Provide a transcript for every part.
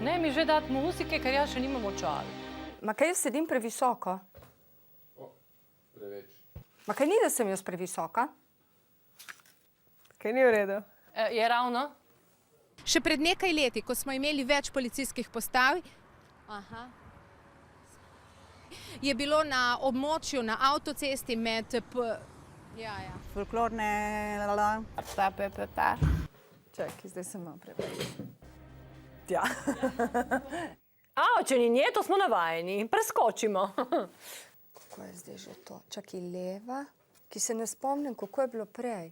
Ne mi že dati muzike, ker jaz še nimam očal. Ma kaj jaz sedim previsoko? Preveč. Ma kaj ni, da sem jaz previsoka? Kaj ni v redu? Je ravno? Še pred nekaj leti, ko smo imeli več policijskih postav, je bilo na območju, na avtocesti med... Folklorne... Čakaj, zdaj sem malo preveč. Ja. Če ni nje, to smo navajeni. Preskočimo. Kako je zdaj že to? Čakaj, leva, ki se ne spomnim, kako je bilo prej.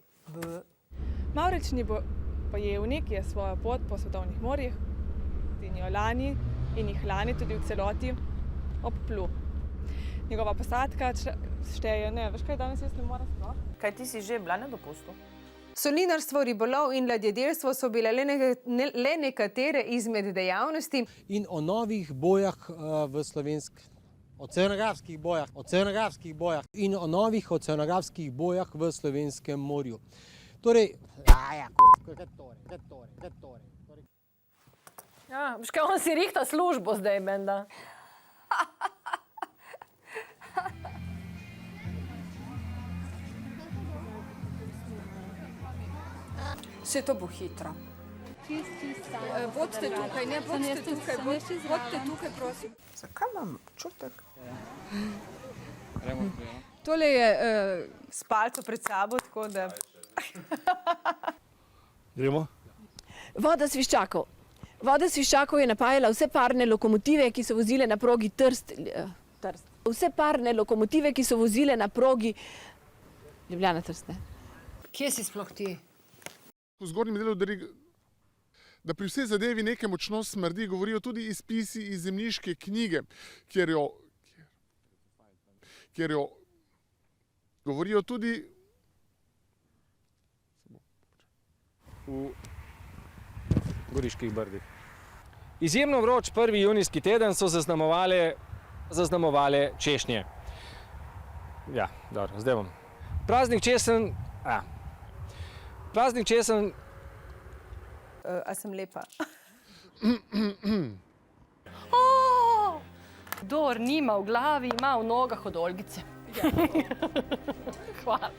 Mavrični bojevnik je svojo pot po svetovnih morjih in jih lani tudi v celoti obplul. Njegova posadka šteje, veš kaj, danes jaz ne morem sploh? Kaj ti si že bila na dopustu? Solinarstvo, ribolov in ladjedelstvo so bile le nekatere izmed dejavnosti. In o novih bojah v oceanografskih bojah in o novih oceanografskih bojah v slovenskem morju. Torej, Veš kaj, on si rihta službo zdaj, menda. Vse to bo hitro. Vodite tukaj, vodite tukaj, prosim. Zakaj imam čutek? Tole je s palco pred sabo, tako da... Gremo? Voda Sviščakov. Voda Sviščakov je napajala vse parne lokomotive, ki so vozile na progi Trst. Vse parne lokomotive, ki so vozile na progi Ljubljana Trst. Kje si sploh ti? V zgornjem delu, da pri vsej zadevi nekaj močno smrdi, govorijo tudi izpisi iz zemljiške knjige, kjer jo govorijo tudi v Goriških brdih. Izjemno vroč 1. junijski teden so zaznamovale češnje. Ja, dobro, zdaj bom. Praznik česen... Praznik česen... A sem lepa? Kdor nima v glavi, ima v nogah od Olgice. Hvala.